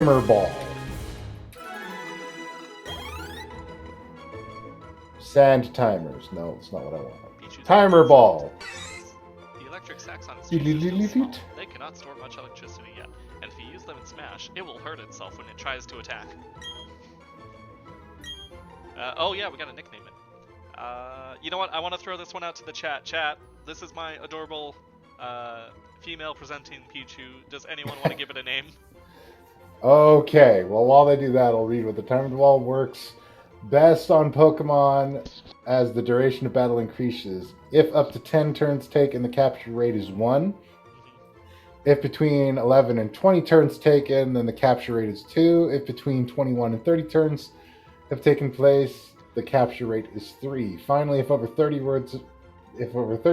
Timer ball. Sand timers. No, it's not what I want. Timer ball. The electric sacks on its feet are still small. They cannot store much electricity yet, and if you use them in Smash, it will hurt itself when it tries to attack. Oh yeah, we gotta nickname it. You know what? I want to throw this one out to the chat. Chat, this is my adorable female presenting Pichu. Does anyone want to give it a name? Okay, well, while they do that, I'll read what the timer ball works best on Pokemon as the duration of battle increases. If up to 10 turns taken, the capture rate is 1. If between 11 and 20 turns taken, then the capture rate is 2. If between 21 and 30 turns have taken place, the capture rate is 3. Finally, if over 30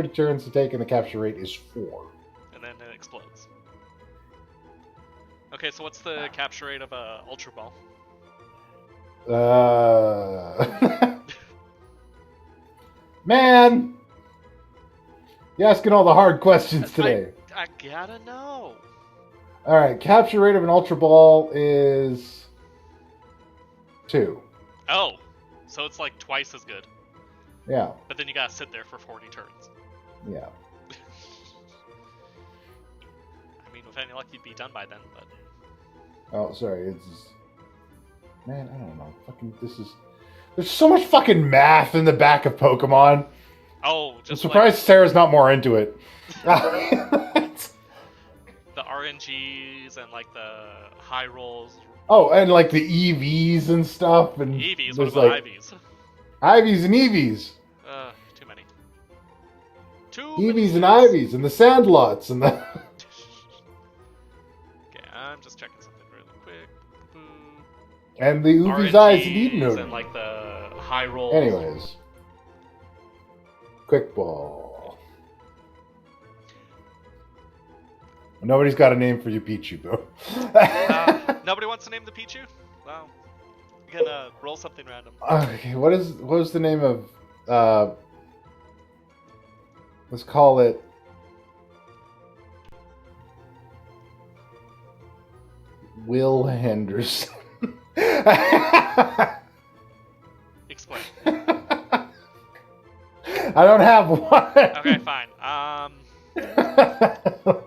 turns have taken, the capture rate is 4. And then it explodes. Okay, so what's the capture rate of a Ultra Ball? Man! You're asking all the hard questions today. I gotta know. Alright, capture rate of an Ultra Ball is 2. Oh, so it's like twice as good. Yeah. But then you gotta sit there for 40 turns. Yeah. I mean, with any luck, you'd be done by then, but... Oh, sorry, it's... Man, I don't know. There's so much fucking math in the back of Pokemon. Oh, just I'm surprised Sarah's not more into it. The RNGs and, like, the high rolls. Oh, and, like, the EVs and stuff. And EVs? What about IVs? IVs and EVs. Too many. EVs and IVs and the Sandlots and the... Okay, I'm just checking something really quick. And the Ubi's Eyes and Eden and, like, the high rolls. Anyways. Quick Ball. Nobody's got a name for you, Pichu, though. Nobody wants to name the Pichu? Wow. You can roll something random. Okay, what was the name of let's call it Will Henderson. Explain. I don't have one. Okay, fine.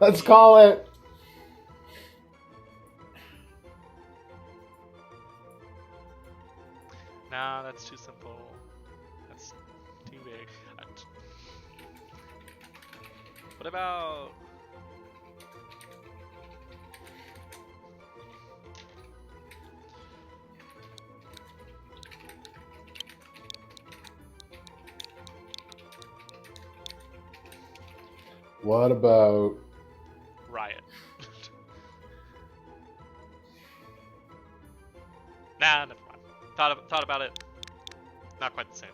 Let's call it Nah, that's too simple. That's too big. What about... What about Riot? Nah, never mind. Thought about it. Not quite the same.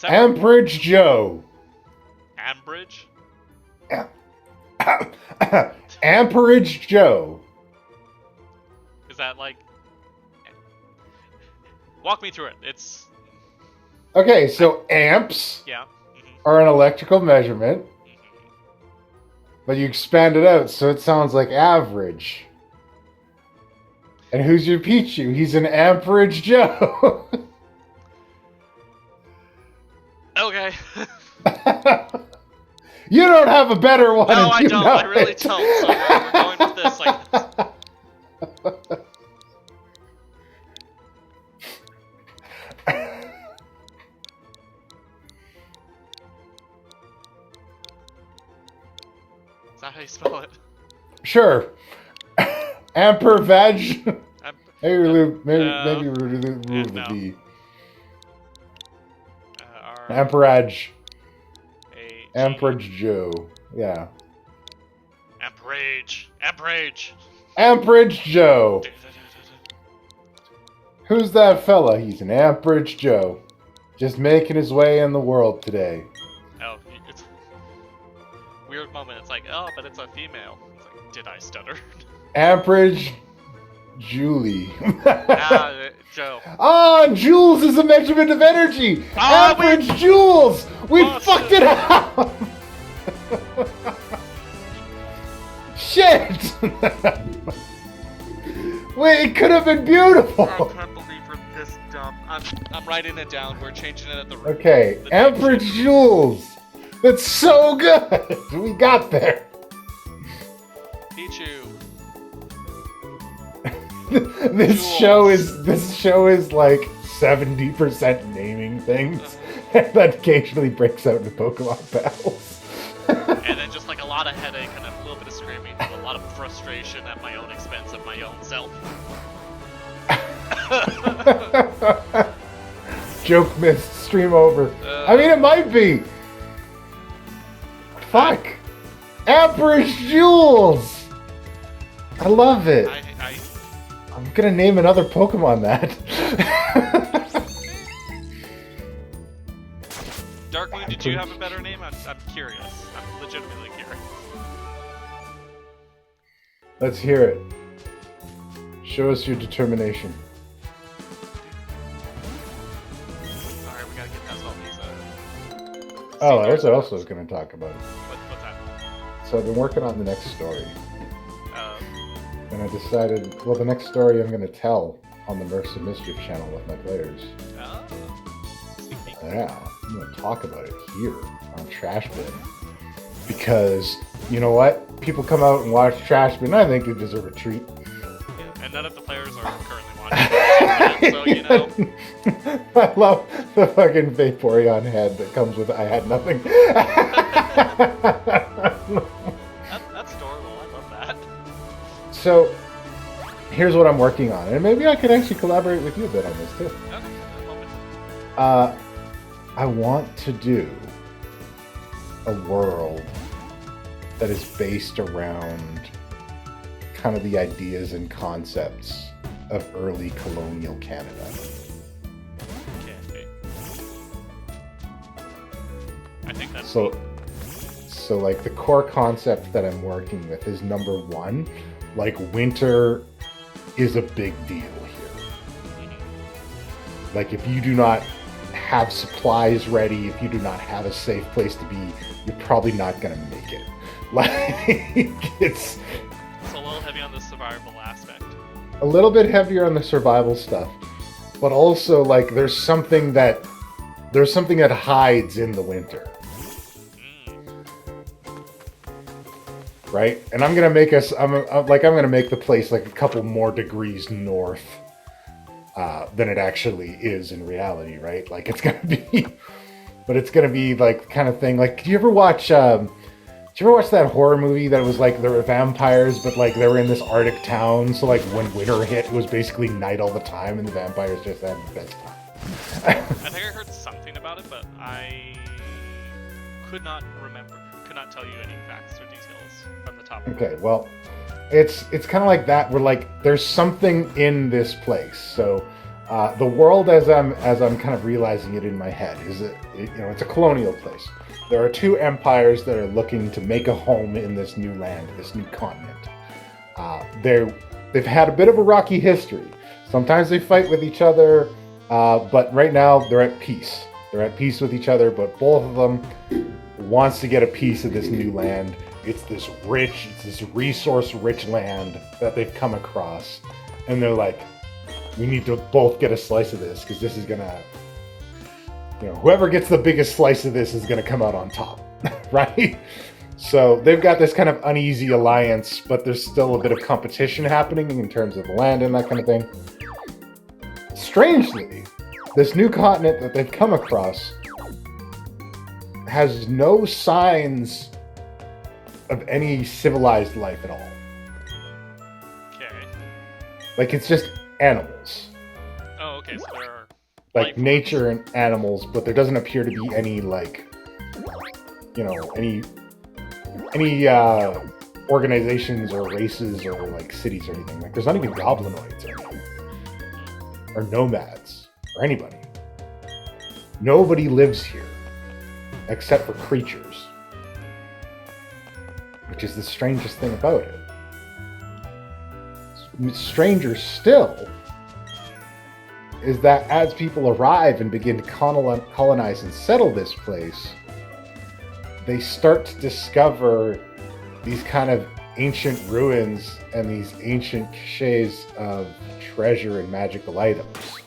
Ambridge Joe? Ambridge? Amperage Joe. Is that like... Walk me through it. It's... Okay, so amps Yeah. are an electrical measurement, but you expand it out so it sounds like average. And who's your Pichu? He's an Amperage Joe. Okay. You don't have a better one. No, I don't. I really don't. So we're going with this. Like, is that how you spell it? Sure. Ampervag. Maybe remove the D. Amperage. Amperage Joe. Yeah. Amperage. Amperage. Amperage Joe. Who's that fella? He's an Amperage Joe. Just making his way in the world today. Oh, it's a weird moment. It's like, oh, but it's a female. It's like, did I stutter? Amperage Julie. Joe. Ah, joules is a measurement of energy. Amperage joules. We fucked it up. Shit. Wait, it could have been beautiful. I can't believe we're this dumb. I'm writing it down. We're changing it at the Okay, the Emperor name. Jules. That's so good. We got there. Pichu. This show is like 70% naming things, and that occasionally breaks out into Pokemon battles. And then just like a lot of headache and a little bit of screaming, and a lot of frustration at my own expense of my own self. Joke missed. Stream over. I mean, it might be. Fuck. Emperor Jules. I love it. I'm gonna name another Pokemon that. Darkmoon, did you have a better name? I'm curious. I'm legitimately curious. Let's hear it. Show us your determination. Alright, we gotta get past all these. Oh, there's what else I was gonna talk about. What's that? So I've been working on the next story. Uh, And I decided, well, the next story I'm going to tell on the Mercs of Mischief channel with my players. oh. Sneak peek. Yeah, I'm going to talk about it here on Trash Bin. Because, you know what? People come out and watch Trash Bin, I think they deserve a treat. Yeah, and none of the players are currently watching, so you know. I love the fucking Vaporeon head that comes with I had nothing. That's adorable. I love that. So, here's what I'm working on. And maybe I could actually collaborate with you a bit on this, too. Okay, I'm open. I want to do a world that is based around kind of the ideas and concepts of early colonial Canada. Okay. I think that's So like the core concept that I'm working with is number one, like winter is a big deal here. Mhm. Like if you do not have supplies ready, if you do not have a safe place to be, you're probably not gonna make it. Like it's a little heavy on the survival aspect. a little bit heavier on the survival stuff, but also like there's something that hides in the winter, right? And I'm gonna make us I'm gonna make the place like a couple more degrees north than it actually is in reality, right? Like it's gonna be, but it's gonna be like kind of thing. Like, did you ever watch that horror movie that was like there were vampires, but like they were in this Arctic town, so like when winter hit, it was basically night all the time, and the vampires just had the best time. I think I heard something about it, but I could not tell you any facts or details from the top. Okay, well, it's kind of like that. We're like there's something in this place. So the world, as I'm kind of realizing it in my head, is it's a colonial place. There are two empires that are looking to make a home in this new land, this new continent. They've had a bit of a rocky history. Sometimes they fight with each other, but right now they're at peace. They're at peace with each other, but both of them wants to get a piece of this new land. It's this resource-rich land that they've come across, and they're like, we need to both get a slice of this because this is gonna, whoever gets the biggest slice of this is gonna come out on top, right? So they've got this kind of uneasy alliance, but there's still a bit of competition happening in terms of the land and that kind of thing. Strangely, this new continent that they've come across has no signs of any civilized life at all. Okay. Like, it's just animals. Oh, okay, so there are Like, life nature and animals, but there doesn't appear to be any, like, any organizations or races or, like, cities or anything. Like, there's not even goblinoids or anything. Or nomads. Or anybody. Nobody lives here. Except for creatures. Which is the strangest thing about it. Stranger still is that as people arrive and begin to colonize and settle this place, they start to discover these kind of ancient ruins and these ancient cliches of treasure and magical items.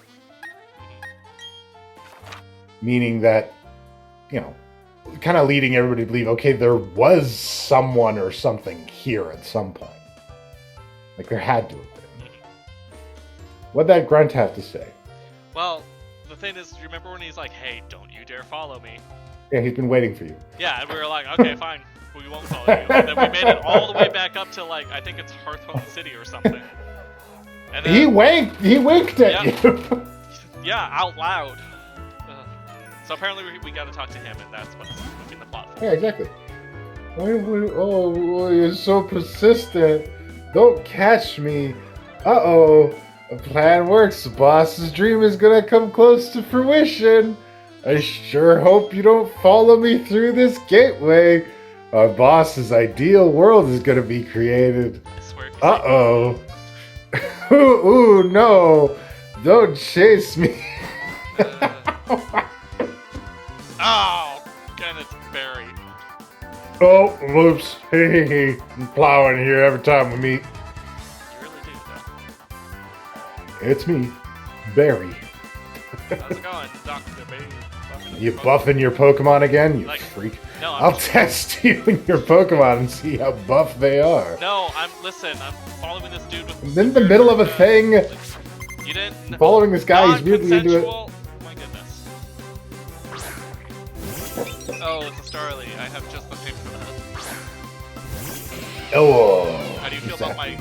Meaning that, you know, kind of leading everybody to believe, okay, there was someone or something here at some point. Like there had to have been. What'd that grunt have to say? Well, the thing is, do you remember when he's like, hey, don't you dare follow me? Yeah, he's been waiting for you. Yeah, and we were like, okay, fine, we won't follow you. And then we made it all the way back up to, like, I think it's Hearthhome City or something. And then, He winked at you. Yeah, out loud. So apparently we gotta talk to him, and that's what's moving the plot forward. Yeah, exactly. Oh, you're so persistent. Don't catch me. Uh-oh. The plan works. The boss's dream is gonna come close to fruition. I sure hope you don't follow me through this gateway. Our boss's ideal world is gonna be created. I swear. Uh-oh. Ooh, no. Don't chase me. Oh, and it's Barry. Oh, whoops. Hey, I'm plowing here every time we meet. You really do, though. It's me, Barry. How's it going, Dr. B? You buffing your Pokemon again, you Like, freak? No, I'll test you and your Pokemon and see how buff they are. No, I'm following this dude with... I'm in the middle of a thing. You didn't... I'm following this guy, he's weirdly into it. Non-consensual... My goodness. Oh, it's a Starly. I have just the name for that. Oh. How do you feel about my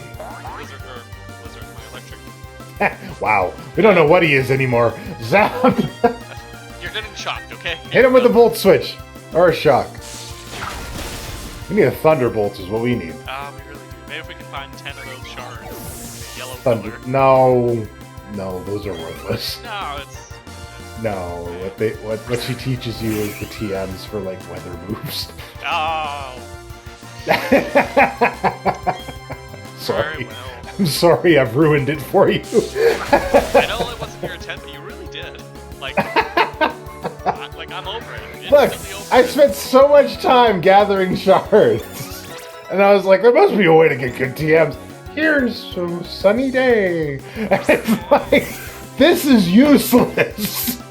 lizard, my electric? Wow, we don't know what he is anymore. Zap! You're getting shocked, okay? Hit him with a Volt Switch. Or a Shock. We need a Thunderbolt is what we need. We really do. Maybe if we can find 10 of those shards. Yellow Thunder. color. No, those are worthless. No, it's... No, what she teaches you is the TMs for like weather moves. Oh. Sorry. Very well. I'm sorry I've ruined it for you. I know it wasn't your intent, but you really did. Like, I'm over it. Look, Over I it. spent so much time gathering shards. And I was like, there must be a way to get good TMs. Here's a sunny day. And it's like, this is useless.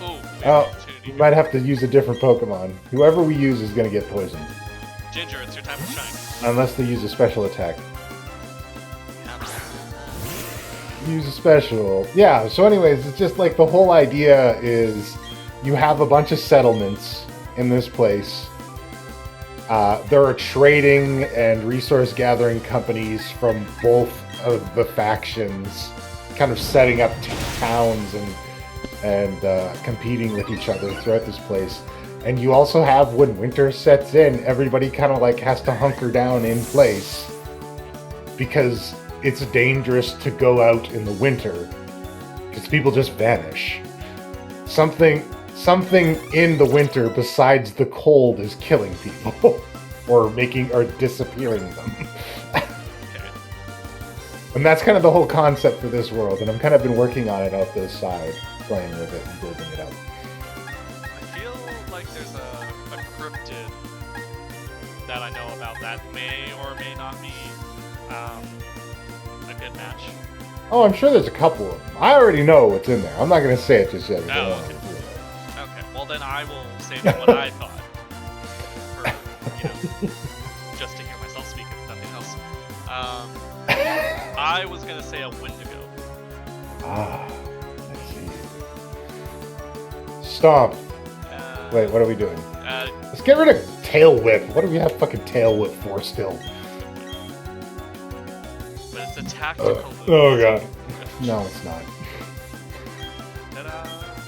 Ooh, Oh, we might have to use a different Pokemon. Whoever we use is going to get poisoned. Ginger, it's your time to shine. Unless they use a special attack. Use a special. Yeah, so anyways, it's just like the whole idea is you have a bunch of settlements in this place. There are trading and resource gathering companies from both of the factions kind of setting up towns and competing with each other throughout this place. And you also have, when winter sets in, everybody kind of like has to hunker down in place because it's dangerous to go out in the winter because people just vanish. Something in the winter besides the cold is killing people or disappearing them. And that's kind of the whole concept for this world, and I've kind of been working on it out this side, playing with it and building it up. I feel like there's a cryptid that I know about that may or may not be a good match. Oh, I'm sure there's a couple of them. I already know what's in there. I'm not going to say it just yet. Oh, okay. Okay, well then I will say what I thought. For, just to hear myself speak if nothing else. I was going to say a Wendigo. Ah, I see. Stomp. Wait, what are we doing? Let's get rid of Tail Whip. What do we have fucking Tail Whip for still? But it's a tactical move. Oh god. No, it's not. Ta-da!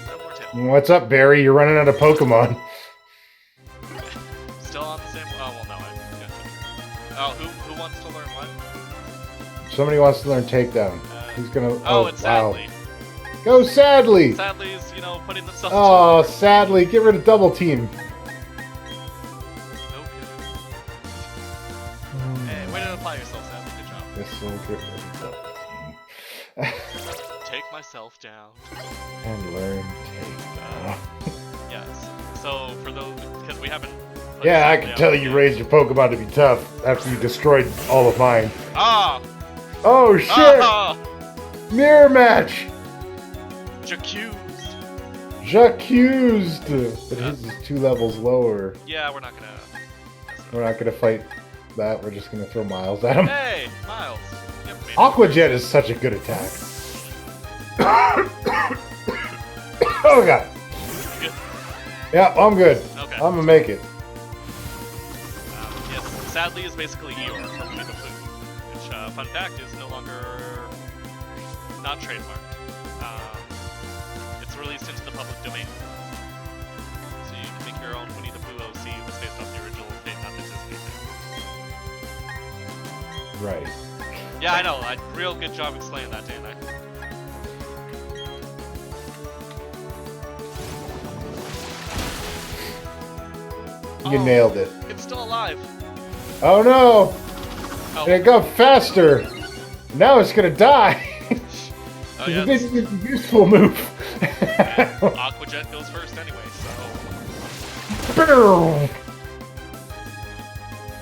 No more tail. What's up, Barry? You're running out of Pokemon. Still on the same... Oh, well, no. Oh, who wants to learn what? Somebody wants to learn Takedown. Who's gonna... Oh, it's Sadly. Go Sadly! Sadly is, putting themselves... Oh, Sadly. Get rid of Double Team. Hey, way to apply yourself, Sadly. Good job. This will get rid of Double Team. Take myself down. And learn Takedown. Yes. So, for those... Because we haven't like, Yeah, I somebody can tell else. you raised your Pokemon to be tough after you destroyed all of mine. Ah! Oh shit! Ah! Mirror match! J'accused! J'accused! But his is 2 levels lower. Yeah, we're not gonna... We're not gonna fight that, we're just gonna throw Miles at him. Hey, Miles. Yep, made it. Aqua Jet is such a good attack. Oh god. Good. Yeah, I'm good. Okay. I'm gonna make it. Yes, sadly is basically Eeyore from Winnie the Pooh, which, fun fact, is no longer not trademarked. It's released into the public domain. So you can make your own Winnie the Pooh OC that's based off the original thing, not the Disney thing. Right. Yeah, I know. Real good job explaining that, didn't I? You nailed it. It's still alive. Oh no! Oh, And it got faster! Now it's gonna die! oh It's yeah. a bit useful move. Aqua Jet goes first anyway, so...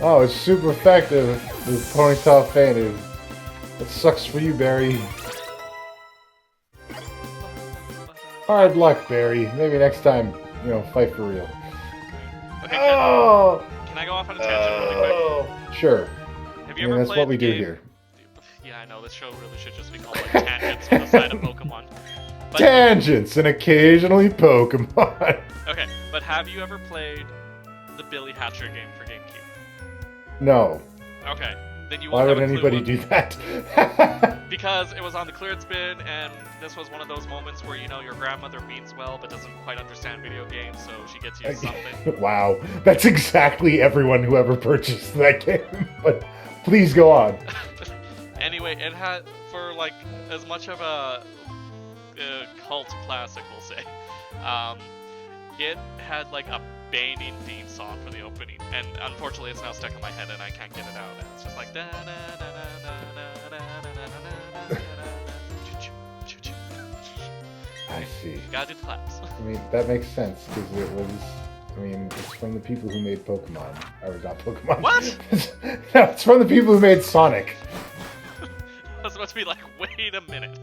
Oh, it's super effective. The ponytail fainted. That sucks for you, Barry. Hard luck, Barry. Maybe next time, fight for real. Okay, Oh! can I go off on a tangent really quick? Sure. Have you ever That's played what we the do game... here. Yeah, I know. This show really should just be called like Tangents for the side of Pokemon. But, Tangents and occasionally Pokemon. okay, but have you ever played the Billy Hatcher game for GameCube? No. Okay, then you Why won't would have a clue anybody what- do that? Because it was on the clearance bin, and this was one of those moments where, your grandmother means well, but doesn't quite understand video games, so she gets you something. Wow. That's exactly everyone who ever purchased that game. But please go on. Anyway, it had, for like, as much of a cult classic, we'll say, it had like a banging theme song for the opening, and unfortunately it's now stuck in my head and I can't get it out, and it's just like da na na na na na na na na na. I see. Gotta do the claps. I mean, that makes sense, because it's from the people who made Pokemon. Or not Pokemon. What? No, it's from the people who made Sonic. I was about to be like, wait a minute.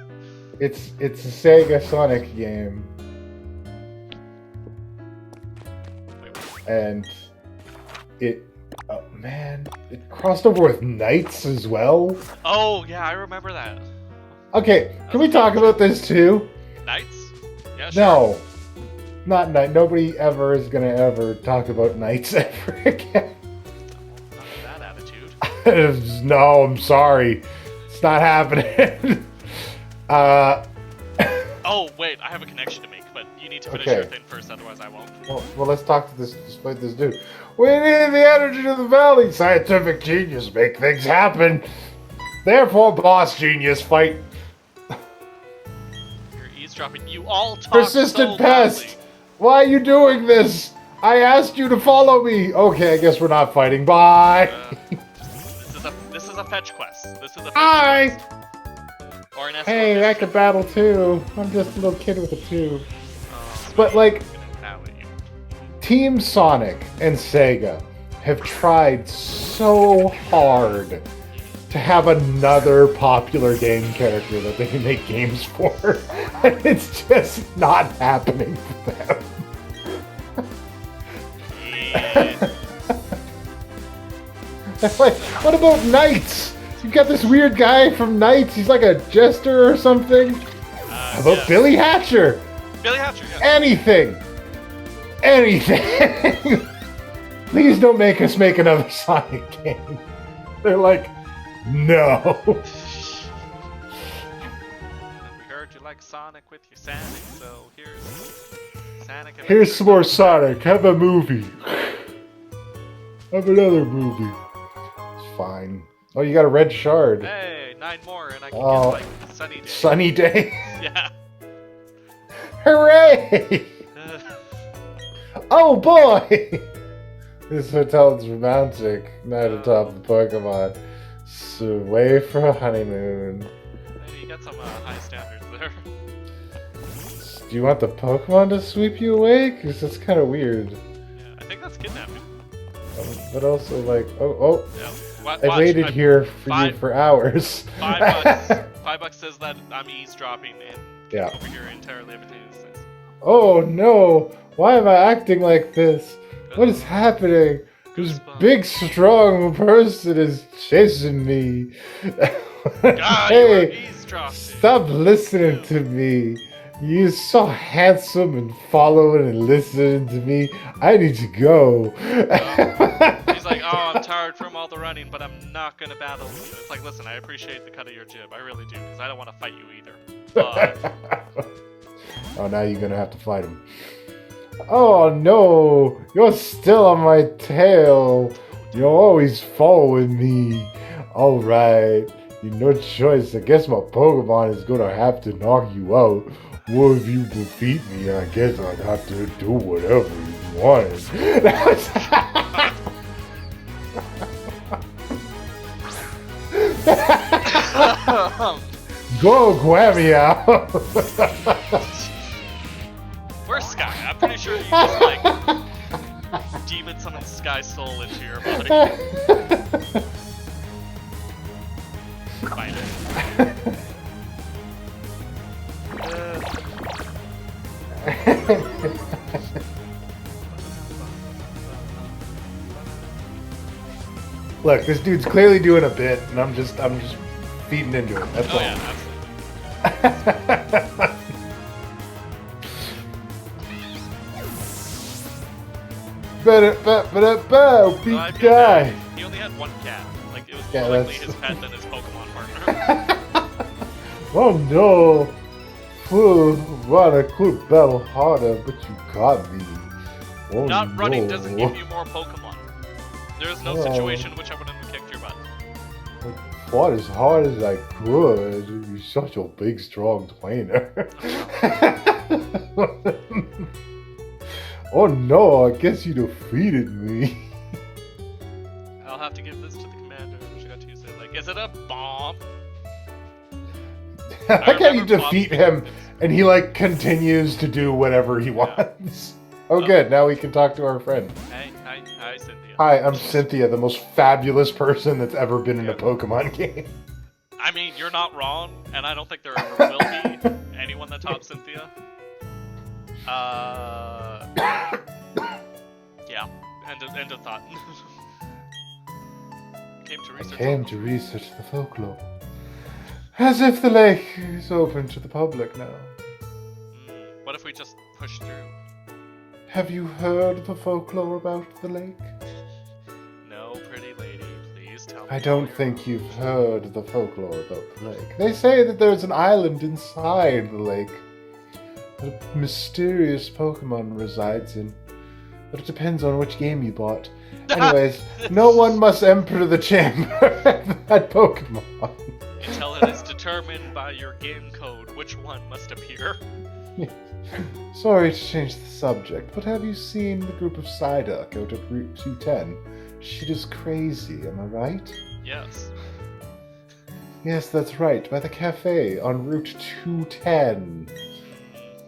It's a Sega Sonic game. Wait, what? And it crossed over with Knights as well. Oh, yeah, I remember that. Okay, can we talk about this too? Knights? Yeah, sure. No. Not Knight. Nobody ever is gonna ever talk about Knights ever again. Not with that attitude. No, I'm sorry. It's not happening. Oh, wait, I have a connection to make, but you need to finish Okay. your thing first, otherwise I won't. Well, let's talk to this dude. We need the energy of the valley. Scientific genius make things happen. Therefore, boss genius fight You're eavesdropping. You all talk persistent so pest. loudly. Why are you doing this? I asked you to follow me. Okay, I guess we're not fighting. Bye. This is a fetch quest. This is a fetch Hi. quest. Or an escort Hey, I mission. could battle too. I'm just a little kid with a tube. Oh, But like, I'm gonna howl at you. Team Sonic and Sega have tried so hard to have another popular game character that they can make games for, and it's just not happening for them. Yeah. Like, what about Knights? You've got this weird guy from Knights. He's like a jester or something. How about yeah. Billy Hatcher? Billy Hatcher, yes. Anything. Anything. Please don't make us make another Sonic game. They're like, no. We heard you like Sonic with your Sonic, so here's Sonic. Here's some more Sonic. Have a movie. Have another movie. It's fine. Oh, you got a red shard. Hey, 9 more, and I can Oh. get like Sunny Day. Sunny day. Yeah. Hooray! Oh boy! This hotel is romantic. Night atop the Pokemon. So away for a honeymoon. Maybe you got some high standards there. Do you want the Pokemon to sweep you away? Because that's kind of weird. Yeah, I think that's kidnapping. but also like, oh, Yeah. I waited here for you for hours. $5 says that I'm eavesdropping and Yeah. over here entirely everything these things. Oh no! Why am I acting like this? What is happening? This big, strong person is chasing me. God, you were eavesdropping. Stop listening to me. You're so handsome and following and listening to me. I need to go. He's like, oh, I'm tired from all the running, but I'm not gonna battle you. It's like, listen, I appreciate the cut of your jib. I really do, because I don't want to fight you either. But... Oh, now you're gonna have to fight him. Oh no! You're still on my tail! You're always following me! Alright, you no choice. I guess my Pokemon is gonna have to knock you out. Well, if you defeat me, I guess I'd have to do whatever you wanted. Go, Guamia! Where's Sky? I'm pretty sure you just, like, demon summon Sky Soul into your body. Fight it. Look, this dude's clearly doing a bit, and I'm just feeding into it. That's all. Yeah, absolutely. Big guy. He only had one cat. Like, it was Yeah, more likely his pet than his Pokemon partner. Oh no! Full what a cool battle harder, but you got me. Oh, Not running no. doesn't give you more Pokemon. There's no situation in which I wouldn't have kicked your butt. I fought as hard as I could. You're such a big, strong Twainer. Oh no, I guess you defeated me. I'll have to give this to the commander. I got to use it. Like, is it a bomb? I like how you defeat him, and he like continues to do whatever he wants. Oh, good. Now we can talk to our friend. Hi, Cynthia. Hi, I'm Cynthia, the most fabulous person that's ever been in a Pokemon game. I mean, you're not wrong, and I don't think there ever will be anyone that tops Cynthia. Yeah. End of thought. Came to research the folklore. As if the lake is open to the public now. What if we just push through? Have you heard the folklore about the lake? No, pretty lady, please tell me. I don't think you've heard the folklore about the lake. They say that there's an island inside the lake that a mysterious Pokemon resides in. But it depends on which game you bought. Anyways, no one must enter the chamber of that Pokemon. Until it is determined by your game code which one must appear. Sorry to change the subject, but have you seen the group of Psyduck out at Route 210? Shit is crazy, am I right? Yes. Yes, that's right, by the cafe on Route 210.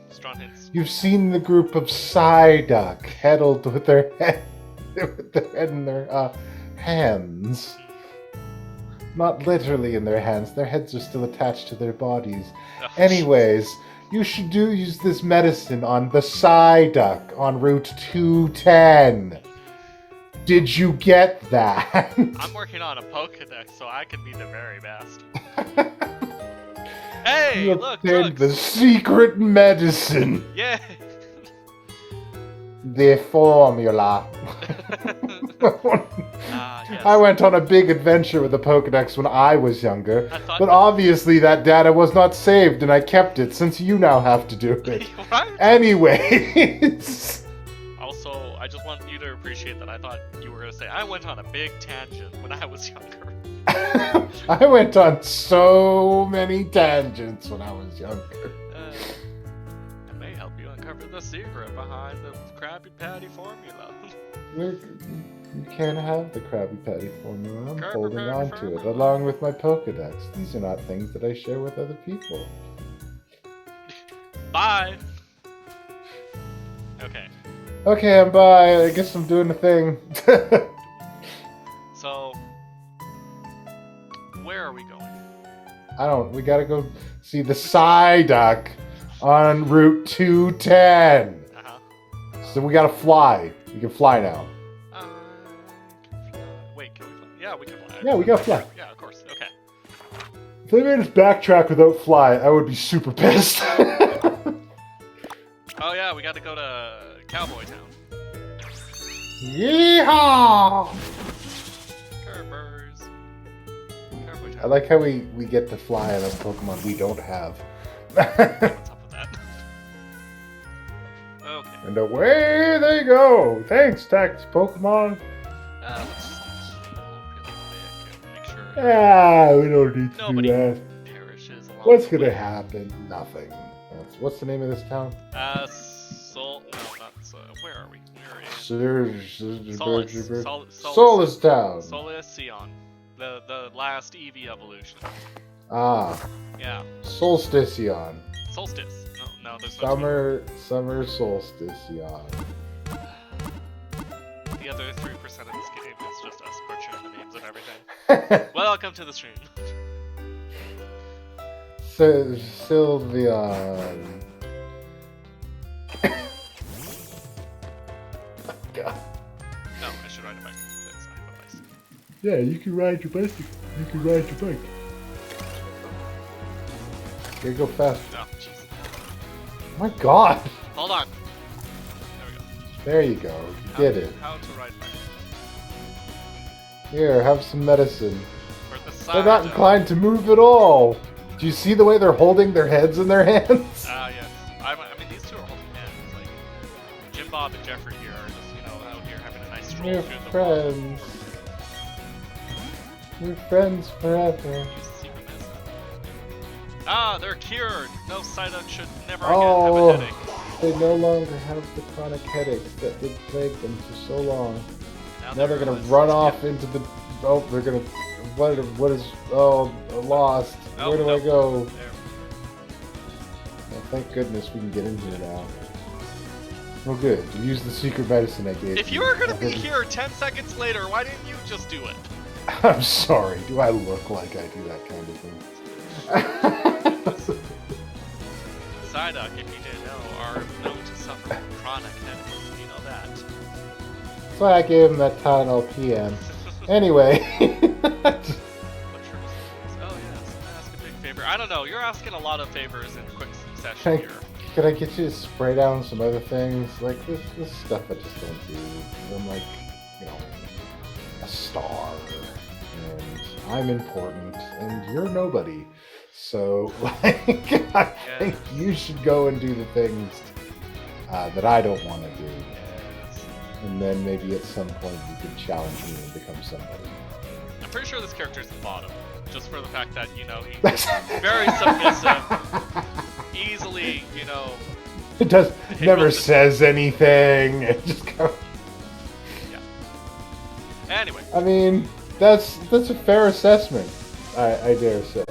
Strong hints. You've seen the group of Psyduck huddled with their head in their hands. Not literally in their hands, their heads are still attached to their bodies. Oh, anyways, you should use this medicine on the Psyduck on Route 210. Did you get that? I'm working on a Pokedex, so I can be the very best. Hey, you look, obtained the secret medicine. Yay! The formula. Yes. I went on a big adventure with the Pokedex when I was younger, but obviously that data was not saved and I kept it since you now have to do it. Right? Anyways. Also, I just want you to appreciate that I thought you were going to say, I went on a big tangent when I was younger. I went on so many tangents when I was younger. I may help you uncover the secret behind the Krabby Patty formula. You can't have the Krabby Patty formula. I'm holding on to it along with my Pokedex. These are not things that I share with other people. Bye! Okay. Okay, I'm bye. I guess I'm doing a thing. where are we going? We gotta go see the Psyduck on Route 210. So we gotta fly. We can fly now. Wait, can we fly? Yeah, we can fly. Yeah, we gotta fly. Yeah, of course. Okay. If they made us backtrack without fly, I would be super pissed. Oh yeah, we got to go to Cowboy Town. Yeehaw! Cowboy Town. I like how we get to fly on a Pokemon we don't have. What's up with that? Okay. And away they go! Thanks, Tax Pokemon! Let's just make sure We don't need to nobody do that. perishes along What's the gonna way. happen? Nothing. What's the name of this town? Where are we? We're in Solus Town. Solaceon. The last Eevee evolution. Ah, Yeah. Solsticeon. Solstice. No, there's no Summer Solsticeon. The other 3% of this game is just us butchering the names of everything. Welcome to the stream. Sylveon. God. No, I should ride a bike because I have a bicycle. Yeah, you can ride your bicycle. You can ride your bike. Here, go fast. Oh, jeez. Oh my God. Hold on. There you go. You did it. How to ride bike. Here, have some medicine. For the They're not inclined to move at all. Do you see the way they're holding their heads in their hands? Yes. I mean, these two are holding hands. Like, Jim Bob and Jeffrey here are just, out here having a nice stroll We're through the friends. We're friends forever. Use the secret medicine. They're cured. No Psyduck should never Oh, again have a headache. they no longer have the chronic headaches that did plague them for so long. Now they're gonna run off into the. Oh, they're gonna. What is? Oh, lost. Where do I go? There. Well, thank goodness we can get in here now. Oh, good. You used the secret medicine I gave. If you were gonna be here 10 seconds later, why didn't you just do it? I'm sorry. Do I look like I do that kind of thing? Psyduck, if you didn't know, are known to suffer from chronic headaches. You know that. That's why I gave him that Tylenol PM. Anyway. Oh yes, ask a big favor. I don't know. You're asking a lot of favors in quick succession here. Could I get you to spray down some other things? Like this stuff I just don't do. I'm like, a star. And I'm important. And you're nobody. So, I think you should go and do the things that I don't want to do. Yes. And then maybe at some point you could challenge me and become somebody. I'm pretty sure this character's the bottom. Just for the fact that, he's very submissive. Easily, It never says anything. It just goes. Yeah. Anyway. I mean, that's a fair assessment, I dare say.